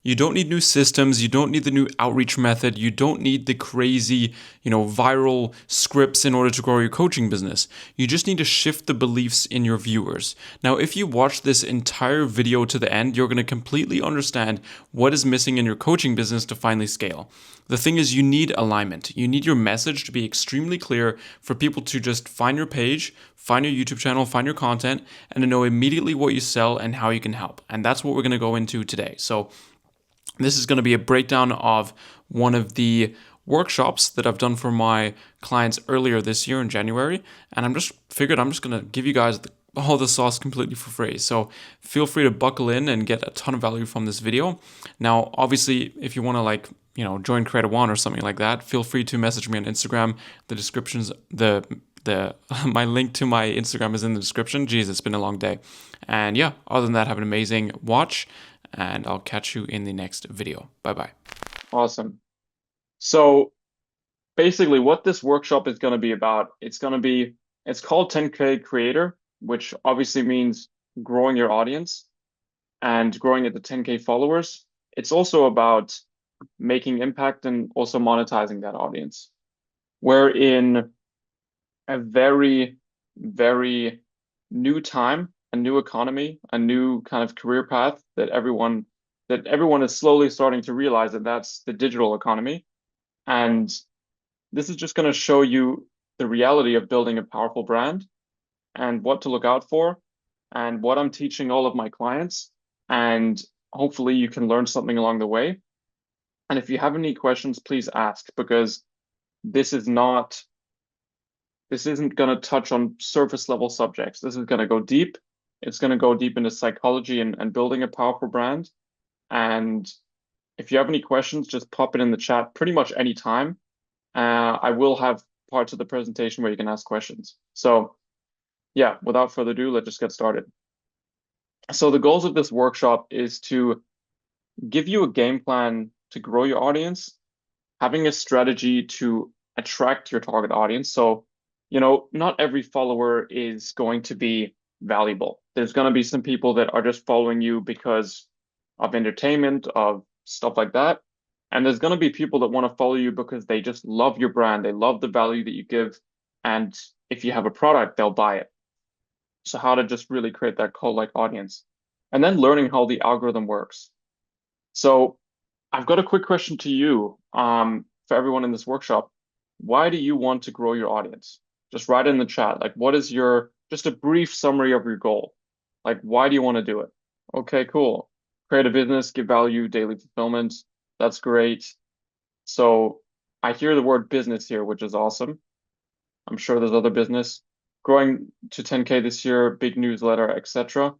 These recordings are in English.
You don't need new systems. You don't need the new outreach method. You don't need the crazy, viral scripts in order to grow your coaching business. You just need to shift the beliefs in your viewers. Now, if you watch this entire video to the end, you're going to completely understand what is missing in your coaching business to finally scale. The thing is, you need alignment. You need your message to be extremely clear for people to just find your page, find your YouTube channel, find your content, and to know immediately what you sell and how you can help. And that's what we're going to go into today. So, this is going to be a breakdown of one of the workshops that I've done for my clients earlier this year in January. And I'm just going to give you guys all the sauce completely for free. So feel free to buckle in and get a ton of value from this video. Now, obviously, if you want to join Creatr.One or something like that, feel free to message me on Instagram. The descriptions, the my link to my Instagram is in the description. Jeez, it's been a long day. And yeah, other than that, have an amazing watch, and I'll catch you in the next video. Bye bye. Awesome. So basically what this workshop is going to be about, it's called 10K Creator, which obviously means growing your audience and growing it to 10K followers. It's also about making impact and also monetizing that audience. We're in a very, very new time, a new economy, a new kind of career path that everyone is slowly starting to realize that that's the digital economy. And this is just going to show you the reality of building a powerful brand and what to look out for and what I'm teaching all of my clients. And hopefully you can learn something along the way. And if you have any questions, please ask, because this is not, this isn't going to touch on surface level subjects. This is going to go deep. It's going to go deep into psychology and building a powerful brand. And if you have any questions, just pop it in the chat pretty much any time. I will have parts of the presentation where you can ask questions. So yeah, without further ado, let's just get started. So the goals of this workshop is to give you a game plan to grow your audience, having a strategy to attract your target audience. So, not every follower is going to be valuable. There's going to be some people that are just following you because of entertainment, of stuff like that. And there's going to be people that want to follow you because they just love your brand. They love the value that you give. And if you have a product, they'll buy it. So how to just really create that cult-like audience. And then learning how the algorithm works. So I've got a quick question to you, for everyone in this workshop. Why do you want to grow your audience? Just write in the chat. Like, what is just a brief summary of your goal? Like, why do you want to do it? Okay, cool. Create a business, give value, daily fulfillment. That's great. So I hear the word business here, which is awesome. I'm sure there's other business. Growing to 10K this year, big newsletter, etc.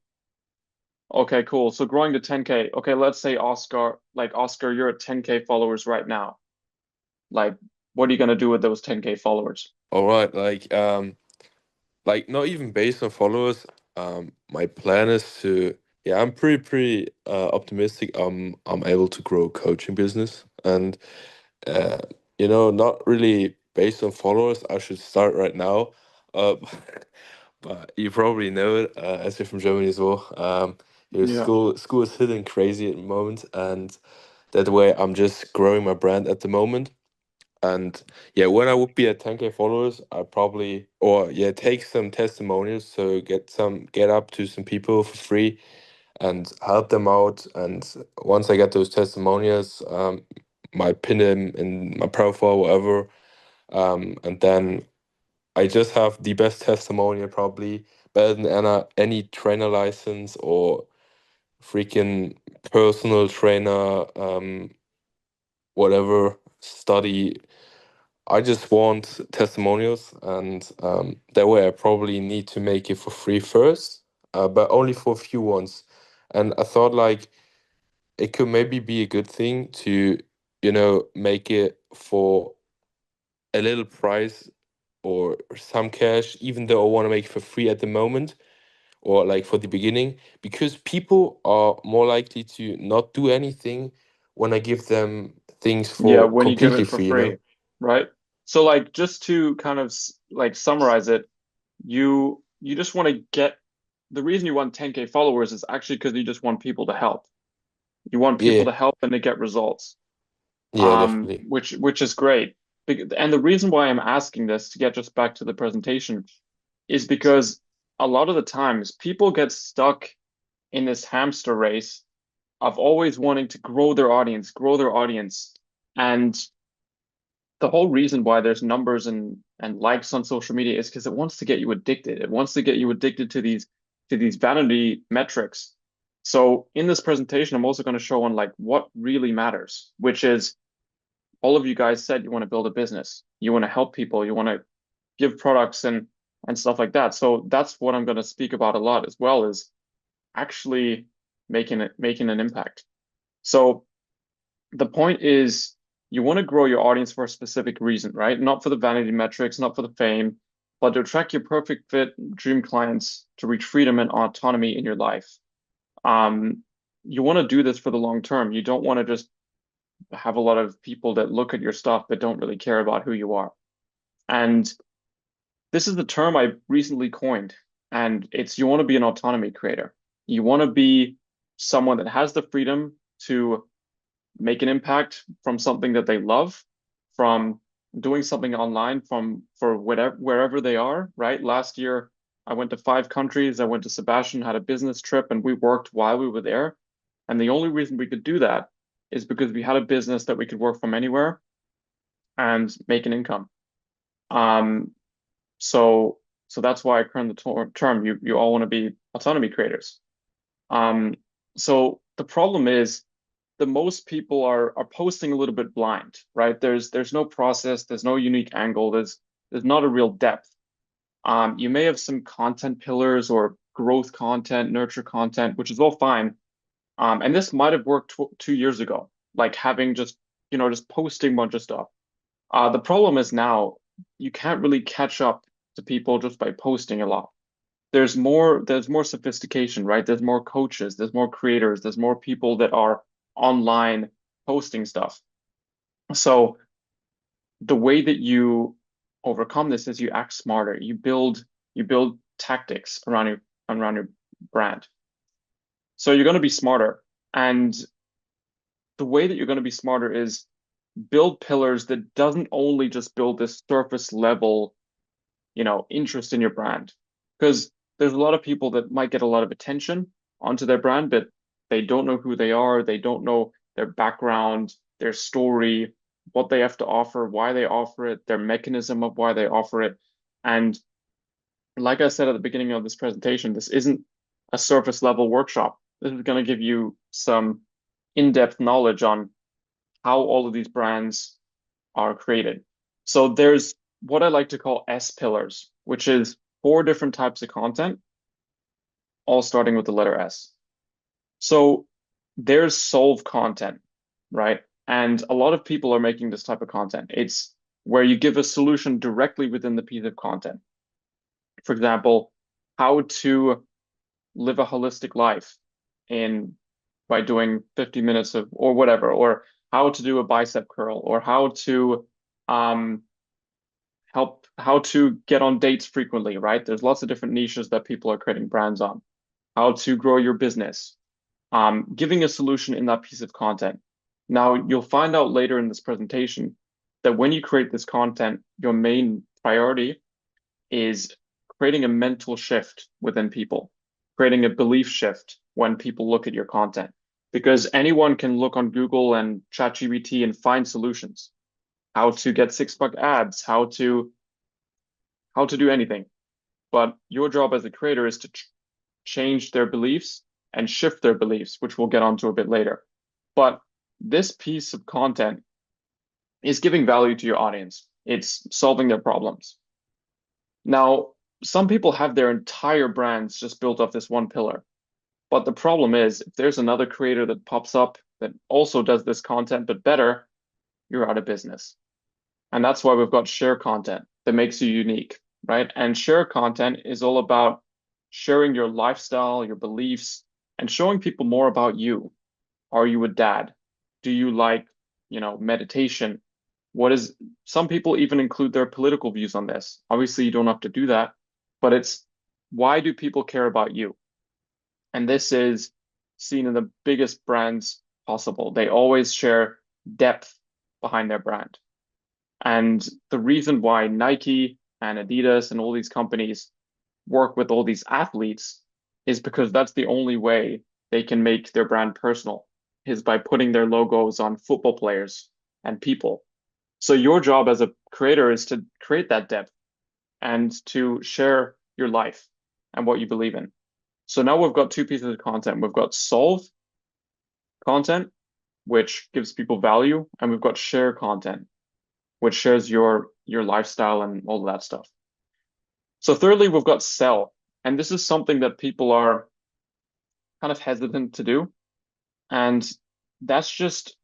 Okay, cool. So growing to 10K. Okay, let's say Oscar, you're at 10K followers right now. Like, what are you gonna do with those 10K followers? All right, like not even based on followers. My plan is to, yeah, I'm pretty optimistic. I'm able to grow a coaching business, and uh, not really based on followers. I should start right now. Uh, but you probably know it, as you're from Germany as well. Your Yeah. school is hitting crazy at the moment, and that way I'm just growing my brand at the moment. And yeah, when I would be at 10K followers, I probably, or yeah, take some testimonials, so get up to some people for free and help them out. And once I get those testimonials, might pin them in my profile, whatever. And then I just have the best testimonial, probably better than any trainer license or freaking personal trainer, whatever study. I just want testimonials, and that way I probably need to make it for free first, but only for a few ones. And I thought like it could maybe be a good thing to, make it for a little price or some cash, even though I want to make it for free at the moment or like for the beginning, because people are more likely to not do anything when I give them things Yeah, for when you give completely it for free. free, right? So like just to kind of like summarize it, you just want to get the reason you want 10K followers is actually because you just want people to help. You want people Yeah, to help and to get results, yeah, definitely. which is great. And the reason why I'm asking this, to get just back to the presentation, is because a lot of the times people get stuck in this hamster race of always wanting to grow their audience. And the whole reason why there's numbers and likes on social media is because it wants to get you addicted. It wants to get you addicted to these vanity metrics. So in this presentation, I'm also going to show on like what really matters, which is all of you guys said you want to build a business, you want to help people, you want to give products and stuff like that. So that's what I'm going to speak about a lot as well, is actually making an impact. So the point is you want to grow your audience for a specific reason, right? Not for the vanity metrics, not for the fame, but to attract your perfect fit dream clients to reach freedom and autonomy in your life. Um, you want to do this for the long term. You don't want to just have a lot of people that look at your stuff but don't really care about who you are. And this is the term I recently coined, and it's you want to be an autonomy creator. You want to be someone that has the freedom to make an impact from something that they love, from doing something online from for whatever wherever they are, right? Last year I went to 5 countries. I went to Sebastian, had a business trip, and we worked while we were there. And the only reason we could do that is because we had a business that we could work from anywhere and make an income. Um, so so that's why I coined the term. You all want to be autonomy creators. Um, so the problem is the most people are posting a little bit blind, right? There's no process, there's no unique angle, there's not a real depth. You may have some content pillars or growth content, nurture content, which is all fine. And this might have worked 2 years ago, like having just just posting a bunch of stuff. The problem is now you can't really catch up to people just by posting a lot. There's more sophistication, right? There's more coaches, there's more creators, there's more people that are online posting stuff. So the way that you overcome this is you act smarter. You build tactics around your brand. So you're going to be smarter. And the way that you're going to be smarter is build pillars that doesn't only just build this surface level interest in your brand. Because there's a lot of people that might get a lot of attention onto their brand, but they don't know who they are, they don't know their background, their story, what they have to offer, why they offer it, their mechanism of why they offer it. And like I said at the beginning of this presentation, this isn't a surface level workshop. This is going to give you some in-depth knowledge on how all of these brands are created. So there's what I like to call S pillars, which is 4 different types of content, all starting with the letter S. So there's solve content, right? And a lot of people are making this type of content. It's where you give a solution directly within the piece of content. For example, how to live a holistic life in by doing 50 minutes of or whatever, or how to do a bicep curl, or um, how to get on dates frequently, right? There's lots of different niches that people are creating brands on. How to grow your business, giving a solution in that piece of content. Now, you'll find out later in this presentation that when you create this content, your main priority is creating a mental shift within people, creating a belief shift when people look at your content. Because anyone can look on Google and ChatGPT and find solutions. How to get 6-pack abs, how to do anything. But your job as a creator is to change their beliefs and shift their beliefs, which we'll get onto a bit later. But this piece of content is giving value to your audience. It's solving their problems. Now, some people have their entire brands just built off this one pillar. But the problem is, if there's another creator that pops up that also does this content but better, you're out of business. And that's why we've got share content that makes you unique, right? And share content is all about sharing your lifestyle, your beliefs, and showing people more about you. Are you a dad? Do you like, meditation? What is, some people even include their political views on this. Obviously, you don't have to do that, but it's why do people care about you? And this is seen in the biggest brands possible. They always share depth behind their brand. And the reason why Nike and Adidas and all these companies work with all these athletes is because that's the only way they can make their brand personal, is by putting their logos on football players and people. So your job as a creator is to create that depth and to share your life and what you believe in. So now we've got two pieces of content. We've got solve content, which gives people value, and we've got share content, which shares your lifestyle and all of that stuff. So thirdly, we've got sell. And this is something that people are kind of hesitant to do. And that's just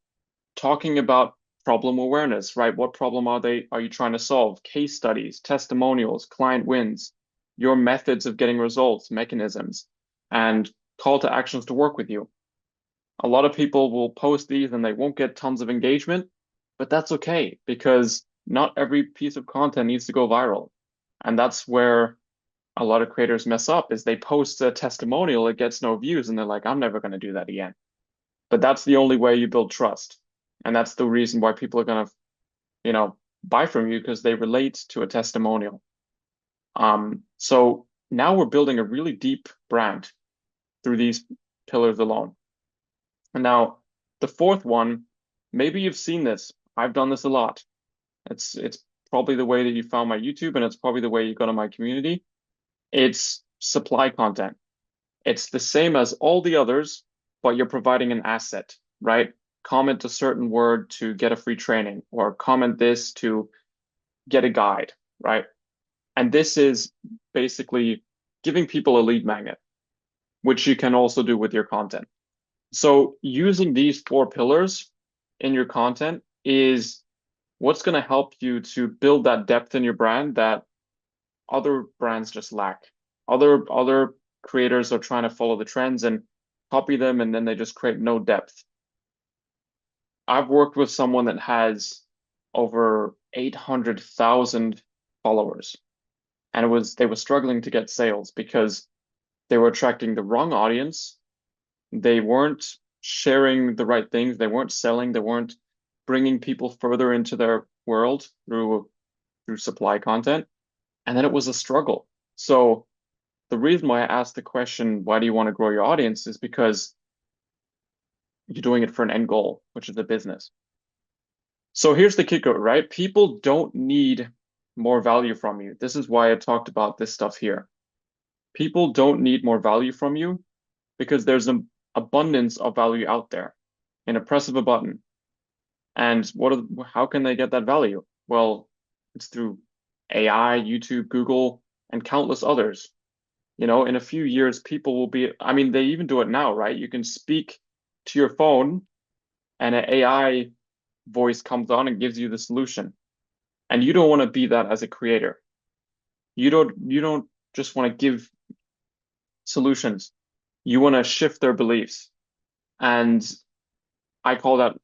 talking about problem awareness, right? What problem are you trying to solve? Case studies, testimonials, client wins, your methods of getting results, mechanisms, and call to actions to work with you. A lot of people will post these and they won't get tons of engagement, but that's okay because not every piece of content needs to go viral. And that's where a lot of creators mess up, is they post a testimonial, it gets no views, and they're like, I'm never going to do that again. But that's the only way you build trust. And that's the reason why people are going to, buy from you, because they relate to a testimonial. So now we're building a really deep brand through these pillars alone. And now the fourth one, maybe you've seen this. I've done this a lot. It's probably the way that you found my YouTube, and it's probably the way you got to my community. It's supply content. It's the same as all the others, but you're providing an asset, right? Comment a certain word to get a free training, or comment this to get a guide, right? And this is basically giving people a lead magnet, which you can also do with your content. So using these four pillars in your content is what's going to help you to build that depth in your brand that other brands just lack. Other creators are trying to follow the trends and copy them, and then they just create no depth. I've worked with someone that has over 800,000 followers, and they were struggling to get sales because they were attracting the wrong audience. They weren't sharing the right things. They weren't selling. They weren't bringing people further into their world through supply content. And then it was a struggle. So the reason why I asked the question, why do you want to grow your audience, is because you're doing it for an end goal, which is a business. So here's the kicker, right? People don't need more value from you. This is why I talked about this stuff here. People don't need more value from you because there's an abundance of value out there in a press of a button. And how can they get that value? Well, it's through AI, YouTube, Google, and countless others. In a few years, people will be, I mean, they even do it now, right? You can speak to your phone and an AI voice comes on and gives you the solution. And you don't want to be that as a creator. You don't just want to give solutions. You want to shift their beliefs. And I call that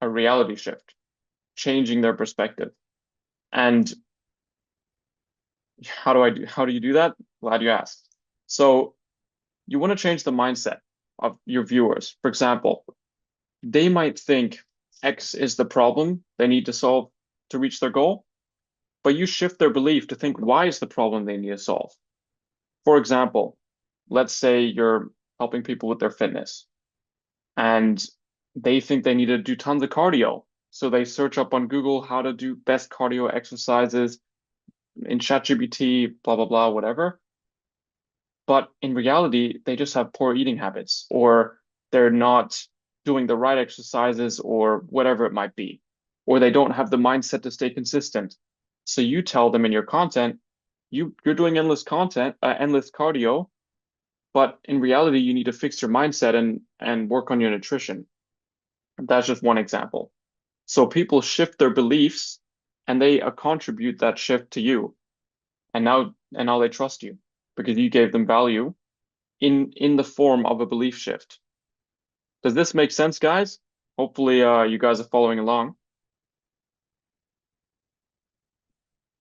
a reality shift, changing their perspective. And how do you do that? Glad you asked. So you want to change the mindset of your viewers. For example, they might think X is the problem they need to solve to reach their goal, but you shift their belief to think Y is the problem they need to solve. For example, let's say you're helping people with their fitness and they think they need to do tons of cardio. So they search up on Google how to do best cardio exercises in ChatGPT, blah, blah, blah, whatever. But in reality, they just have poor eating habits, or they're not doing the right exercises, or whatever it might be, or they don't have the mindset to stay consistent. So you tell them in your content, you're doing endless cardio, but in reality, you need to fix your mindset and work on your nutrition. That's just one example. So people shift their beliefs and they contribute that shift to you. And now they trust you because you gave them value in the form of a belief shift. Does this make sense, guys? Hopefully, you guys are following along.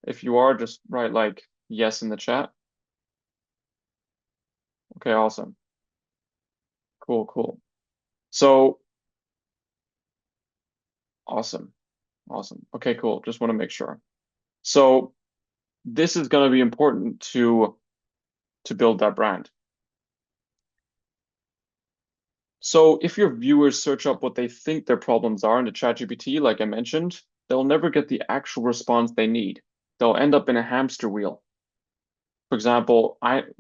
If you are, just write like yes in the chat. Okay, awesome. Cool. So Awesome. Awesome. Okay, cool. Just want to make sure. So this is going to be important to build that brand. So if your viewers search up what they think their problems are into ChatGPT, like I mentioned, they'll never get the actual response they need. They'll end up in a hamster wheel. For example,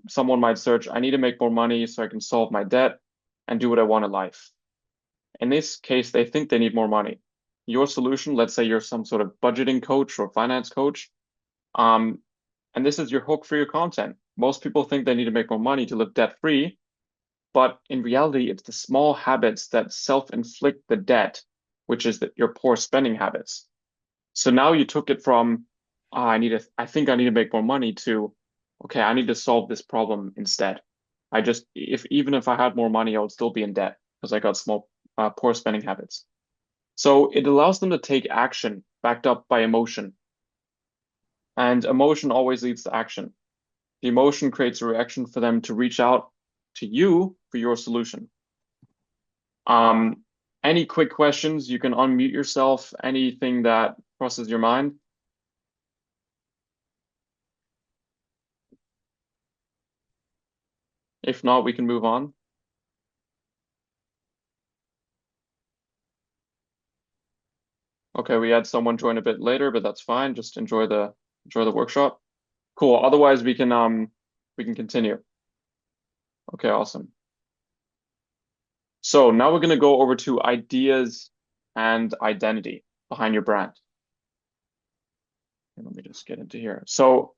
someone might search, I need to make more money so I can solve my debt and do what I want in life. In this case, they think they need more money. Your solution, let's say you're some sort of budgeting coach or finance coach, and this is your hook for your content. Most people think they need to make more money to live debt-free, but in reality, it's the small habits that self-inflict the debt, which is your poor spending habits. So now you took it from, I think I need to make more money to, okay, I need to solve this problem instead. Even if I had more money, I would still be in debt because I got poor spending habits. So it allows them to take action backed up by emotion. And emotion always leads to action. The emotion creates a reaction for them to reach out to you for your solution. Any quick questions? You can unmute yourself. Anything that crosses your mind? If not, we can move on. Okay, we had someone join a bit later, but that's fine. Just enjoy the workshop. Cool. Otherwise, we can continue. Okay, awesome. So now we're going to go over to ideas and identity behind your brand. Let me just get into here. So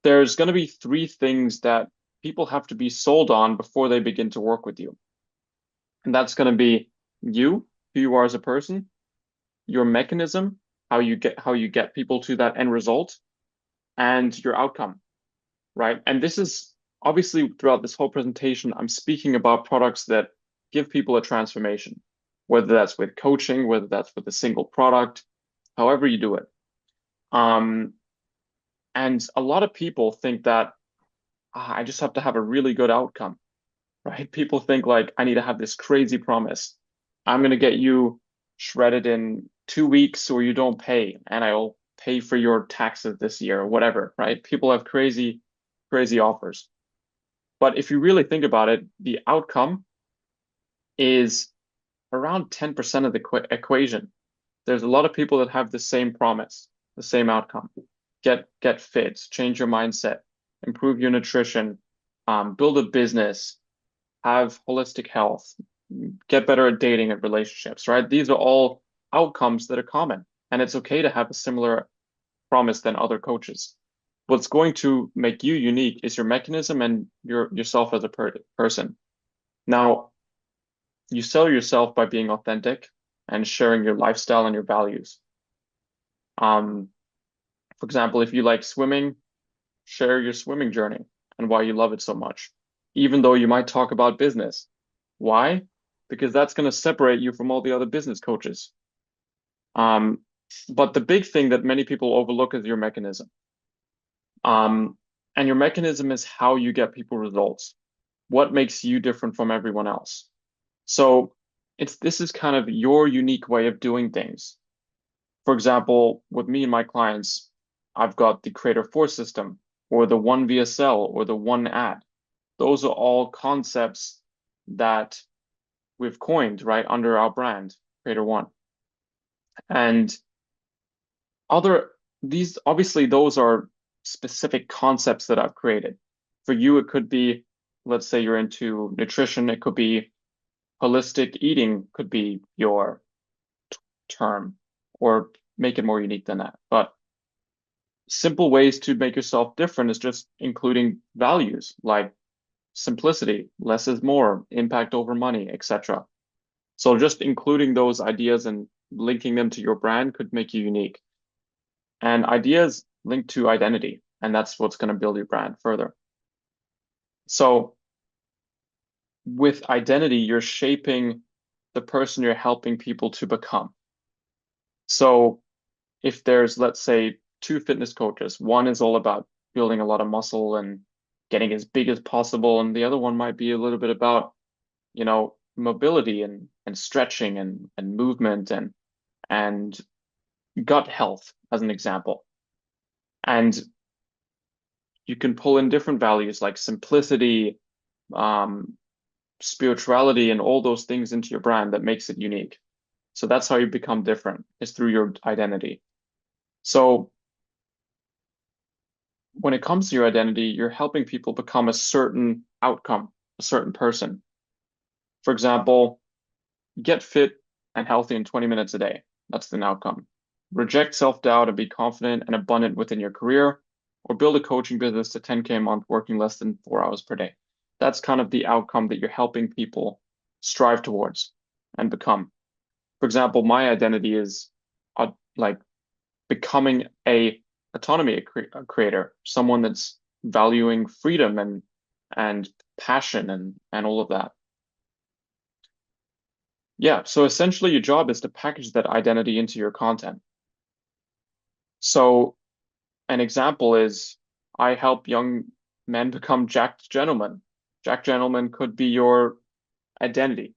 there's going to be three things that people have to be sold on before they begin to work with you. And that's going to be you, who you are as a person, your mechanism, how you get people to that end result, and your outcome, right? And this is obviously throughout this whole presentation, I'm speaking about products that give people a transformation, whether that's with coaching, whether that's with a single product, however you do it. And a lot of people think that I just have to have a really good outcome, right? People think like, I need to have this crazy promise. I'm going to get you shredded in 2 weeks or you don't pay, and I'll pay for your taxes this year or whatever, right? People have crazy, crazy offers. But if you really think about it, the outcome is around 10% of the equation. There's a lot of people that have the same promise, the same outcome. Get fit, change your mindset, improve your nutrition, build a business, have holistic health, get better at dating and relationships, right? These are all outcomes that are common, and it's okay to have a similar promise than other coaches. What's going to make you unique is your mechanism and yourself as a person. Now, you sell yourself by being authentic and sharing your lifestyle and your values. For example, if you like swimming, share your swimming journey and why you love it so much, even though you might talk about business. Why? Because that's going to separate you from all the other business coaches. But the big thing that many people overlook is your mechanism. And your mechanism is how you get people results. What makes you different from everyone else? So this is kind of your unique way of doing things. For example, with me and my clients, I've got the Creatr.4 system or the one VSL or the one ad. Those are all concepts that we've coined right under our brand, Creatr.One. And obviously those are specific concepts that I've created. For you, it could be, let's say you're into nutrition, it could be holistic eating could be your term, or make it more unique than that. But simple ways to make yourself different is just including values like simplicity, less is more, impact over money, etc. So just including those ideas and linking them to your brand could make you unique. And ideas link to identity, and that's what's going to build your brand further. So with identity, you're shaping the person you're helping people to become. So if there's, let's say, two fitness coaches, one is all about building a lot of muscle and getting as big as possible, and the other one might be a little bit about, mobility and stretching and movement and and gut health as an example. And you can pull in different values like simplicity, um, spirituality, and all those things into your brand that makes it unique. So that's how you become different, is through your identity. So when it comes to your identity, you're helping people become a certain outcome, a certain person. For example, get fit and healthy in 20 minutes a day. That's an outcome. Reject self-doubt and be confident and abundant within your career, or build a coaching business to 10K a month working less than 4 hours per day. That's kind of the outcome that you're helping people strive towards and become. For example, my identity is like becoming a autonomy creator, someone that's valuing freedom and passion and all of that. Yeah, so essentially your job is to package that identity into your content. So an example is I help young men become jacked gentlemen. Jacked gentlemen could be your identity.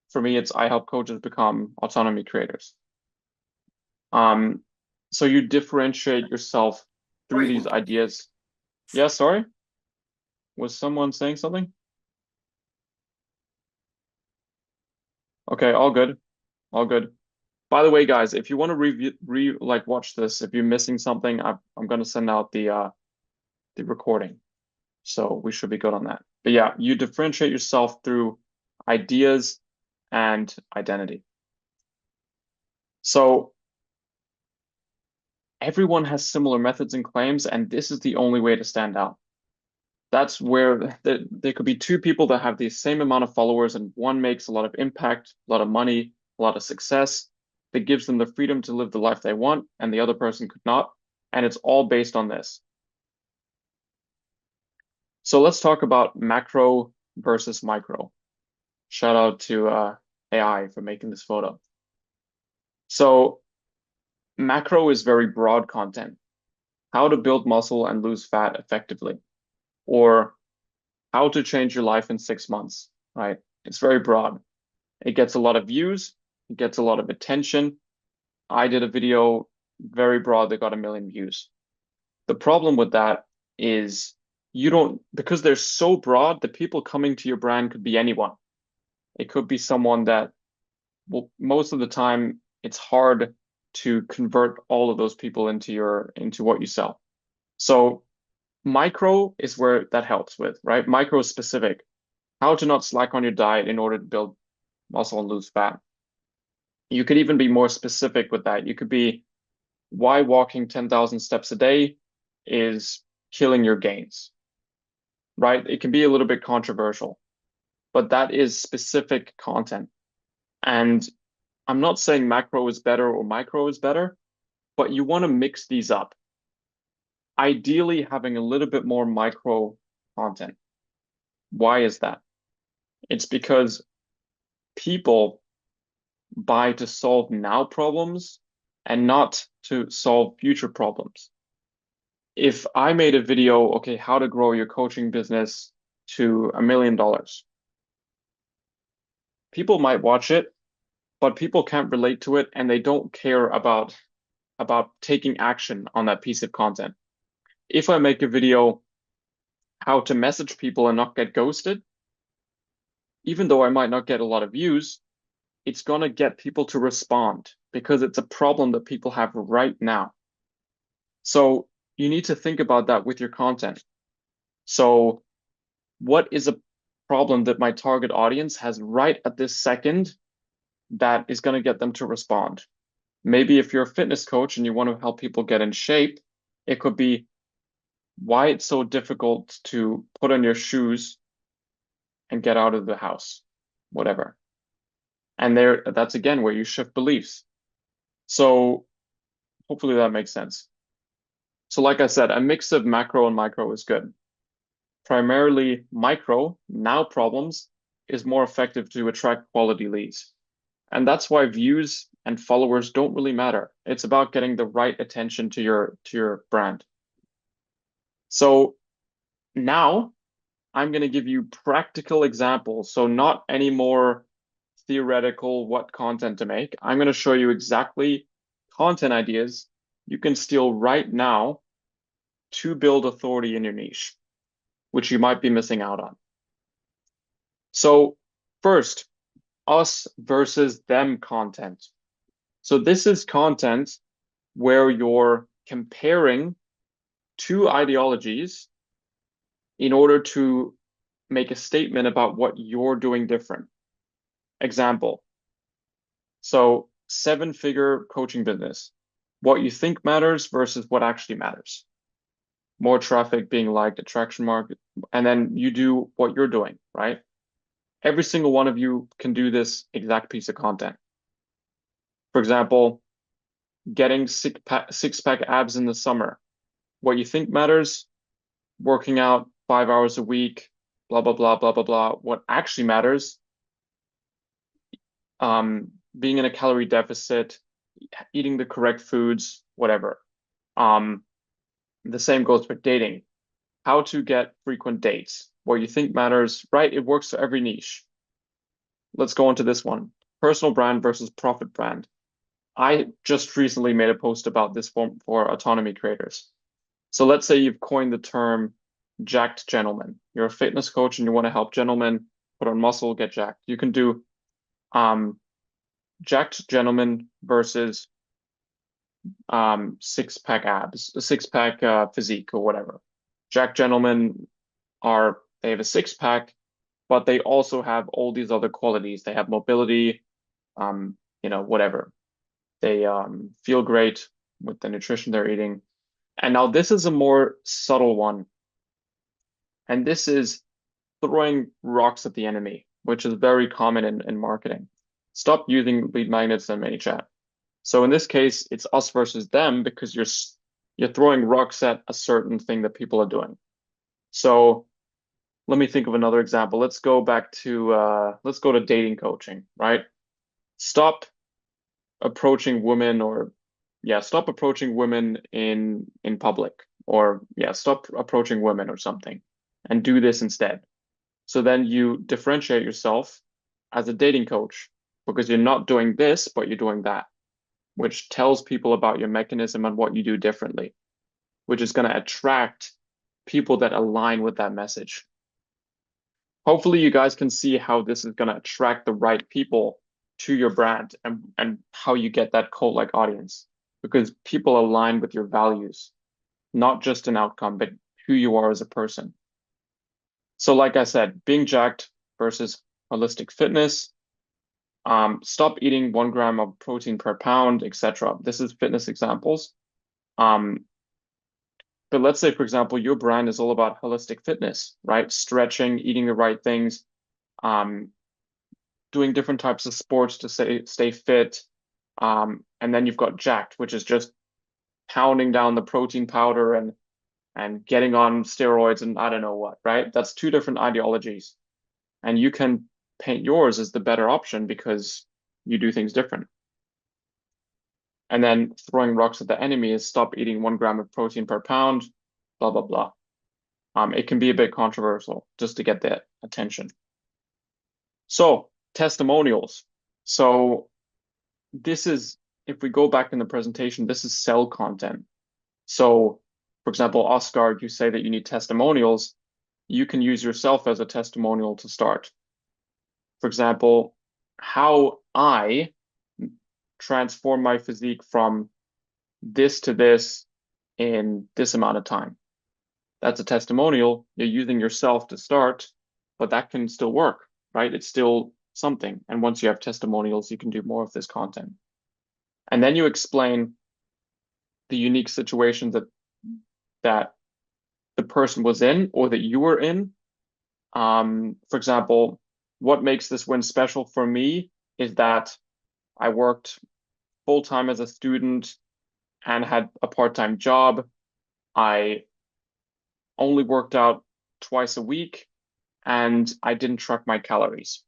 For me, it's I help coaches become autonomy creators. So you differentiate yourself through these ideas. Yeah, sorry? Was someone saying something? Okay, all good. All good. By the way, guys, if you want to watch this, if you're missing something, I'm gonna send out the recording. So we should be good on that. But yeah, you differentiate yourself through ideas and identity. So everyone has similar methods and claims, and this is the only way to stand out. That's where there could be two people that have the same amount of followers, and one makes a lot of impact, a lot of money, a lot of success that gives them the freedom to live the life they want, and the other person could not. And it's all based on this. So let's talk about macro versus micro. Shout out to AI for making this photo. So macro is very broad content. How to build muscle and lose fat effectively, or how to change your life in 6 months, right? It's very broad. It gets a lot of views, it gets a lot of attention. I did a video very broad that got 1 million views. The problem with that is because they're so broad, the people coming to your brand could be anyone. It could be someone that, well, most of the time it's hard to convert all of those people into what you sell. So micro is where that helps with, right? Micro is specific. How to not slack on your diet in order to build muscle and lose fat. You could even be more specific with that. You could be why walking 10,000 steps a day is killing your gains, right? It can be a little bit controversial, but that is specific content. And I'm not saying macro is better or micro is better, but you want to mix these up. Ideally, having a little bit more micro content. Why is that? It's because people buy to solve now problems and not to solve future problems. If I made a video, okay, how to grow your coaching business to $1 million, people might watch it, but people can't relate to it and they don't care about taking action on that piece of content. If I make a video how to message people and not get ghosted, even though I might not get a lot of views, it's going to get people to respond because it's a problem that people have right now. So you need to think about that with your content. So what is a problem that my target audience has right at this second that is going to get them to respond? Maybe if you're a fitness coach and you want to help people get in shape, it could be why it's so difficult to put on your shoes and get out of the house, whatever. And that's again where you shift beliefs. So hopefully that makes sense. So like I said, a mix of macro and micro is good. Primarily micro, now problems, is more effective to attract quality leads. And that's why views and followers don't really matter. It's about getting the right attention to your brand. So now I'm going to give you practical examples. So not any more theoretical what content to make. I'm going to show you exactly content ideas you can steal right now to build authority in your niche, which you might be missing out on. So first, us versus them content. So this is content where you're comparing two ideologies in order to make a statement about what you're doing different. Example. So 7-figure coaching business. What you think matters versus what actually matters. More traffic being liked, attraction market, and then you do what you're doing, right? Every single one of you can do this exact piece of content. For example, getting six-pack abs in the summer. What you think matters, working out 5 hours a week, blah, blah, blah, blah, blah, blah. What actually matters, being in a calorie deficit, eating the correct foods, whatever. The same goes for dating. How to get frequent dates. What you think matters, right? It works for every niche. Let's go into this one. Personal brand versus profit brand. I just recently made a post about this for autonomy creators. So let's say you've coined the term jacked gentleman. You're a fitness coach and you want to help gentlemen put on muscle, get jacked. You can do jacked gentleman versus six-pack abs, a six-pack physique or whatever. Jacked gentlemen they have a six-pack, but they also have all these other qualities. They have mobility, whatever. They feel great with the nutrition they're eating. And now this is a more subtle one. And this is throwing rocks at the enemy, which is very common in marketing. Stop using lead magnets and ManyChat. So in this case, it's us versus them because you're throwing rocks at a certain thing that people are doing. So let me think of another example. Let's go to dating coaching, right? Stop approaching women in public, or stop approaching women or something and do this instead. So then you differentiate yourself as a dating coach because you're not doing this, but you're doing that, which tells people about your mechanism and what you do differently, which is going to attract people that align with that message. Hopefully you guys can see how this is going to attract the right people to your brand and how you get that cult-like audience, because people align with your values, not just an outcome, but who you are as a person. So like I said, being jacked versus holistic fitness, stop eating 1 gram of protein per pound, etc. This is fitness examples. But let's say, for example, your brand is all about holistic fitness, right? Stretching, eating the right things, doing different types of sports to stay fit. And then you've got jacked, which is just pounding down the protein powder and getting on steroids and I don't know what, right? That's 2 different ideologies. And you can paint yours as the better option because you do things different. And then throwing rocks at the enemy is stop eating 1 gram of protein per pound, blah, blah, blah. It can be a bit controversial just to get that attention. So testimonials. So this is, if we go back in the presentation, this is sell content. So for example, Oscar, you say that you need testimonials. You can use yourself as a testimonial to start. For example, how I transform my physique from this to this in this amount of time. That's a testimonial. You're using yourself to start, but that can still work, right? It's still something. And once you have testimonials, you can do more of this content. And then you explain the unique situation that the person was in or that you were in. For example, what makes this win special for me is that I worked full-time as a student and had a part-time job. I only worked out twice a week and I didn't track my calories.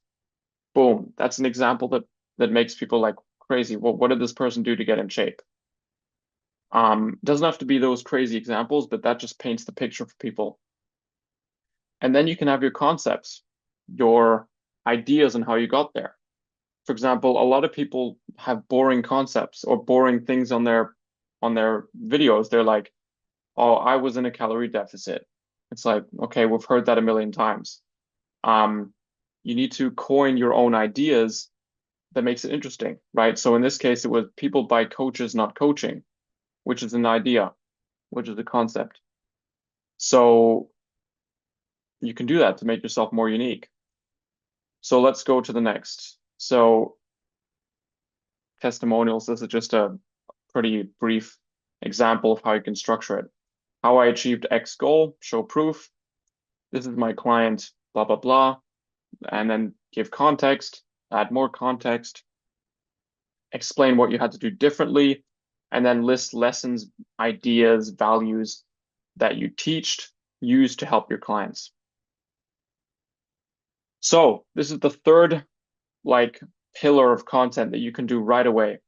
Boom. That's an example that makes people like crazy. Well, what did this person do to get in shape? Doesn't have to be those crazy examples, but that just paints the picture for people. And then you can have your concepts, your ideas on how you got there. For example, a lot of people have boring concepts or boring things on their videos. They're like, "Oh, I was in a calorie deficit." It's like, okay, we've heard that a million times. You need to coin your own ideas that makes it interesting, right? So in this case, it was people buy coaches, not coaching, which is an idea, which is a concept. So you can do that to make yourself more unique. So let's go to the next. So testimonials, this is just a pretty brief example of how you can structure it. How I achieved X goal, show proof. This is my client, blah, blah, blah. And then give context, add more context, explain what you had to do differently, and then list lessons, ideas, values that you used to help your clients. So this is the third pillar of content that you can do right away.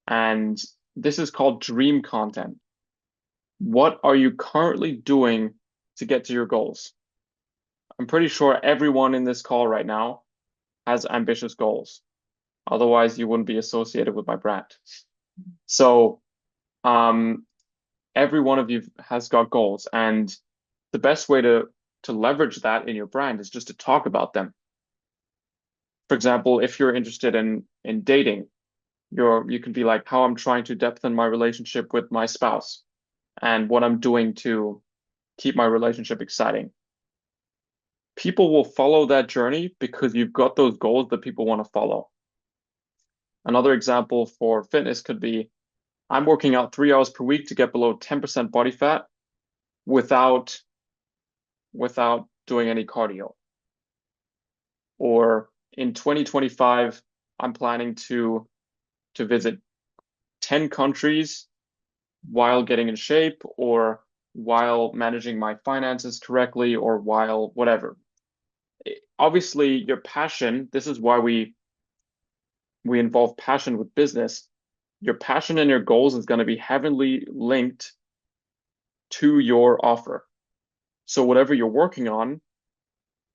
And this is called dream content. What are you currently doing to get to your goals? I'm pretty sure everyone in this call right now has ambitious goals. Otherwise, you wouldn't be associated with my brand. So every one of you has got goals, and the best way to leverage that in your brand is just to talk about them. For example, if you're interested in dating, you can be like, how I'm trying to deepen my relationship with my spouse and what I'm doing to keep my relationship exciting. People will follow that journey because you've got those goals that people want to follow. Another example for fitness could be, I'm working out 3 hours per week to get below 10% body fat without doing any cardio. Or in 2025, I'm planning to visit 10 countries while getting in shape, or while managing my finances correctly, or while whatever. Obviously, your passion, this is why we involve passion with business. Your passion and your goals is going to be heavily linked to your offer. So whatever you're working on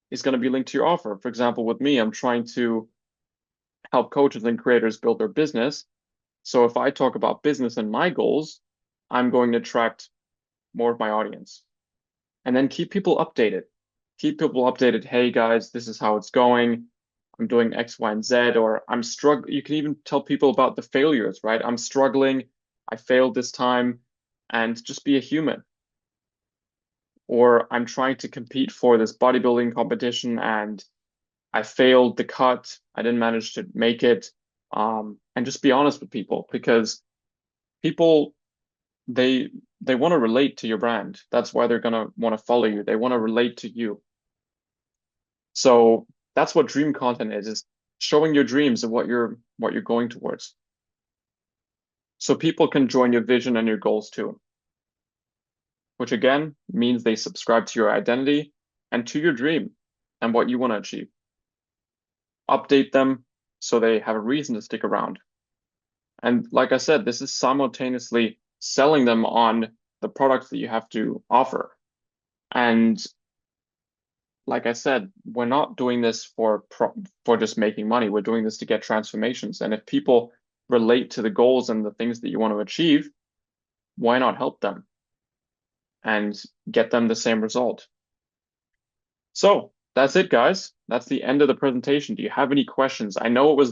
is going to be linked to your offer. For example, with me, I'm trying to help coaches and creators build their business. So if I talk about business and my goals, I'm going to attract more of my audience. And then keep people updated. Keep people updated. Hey guys, this is how it's going. I'm doing X, Y, and Z, or I'm struggling. You can even tell people about the failures, right? I'm struggling. I failed this time, and just be a human. Or I'm trying to compete for this bodybuilding competition and I failed the cut. I didn't manage to make it. And just be honest with people, because people, they want to relate to your brand. That's why they're going to want to follow you. They want to relate to you. So that's what dream content is showing your dreams and what you're going towards. So people can join your vision and your goals too, which again means they subscribe to your identity and to your dream and what you want to achieve. Update them so they have a reason to stick around. And like I said, this is simultaneously selling them on the products that you have to offer. And like I said, we're not doing this for just making money. We're doing this to get transformations. And if people relate to the goals and the things that you want to achieve, why not help them and get them the same result? So that's it, guys. That's the end of the presentation. Do you have any questions? I know it was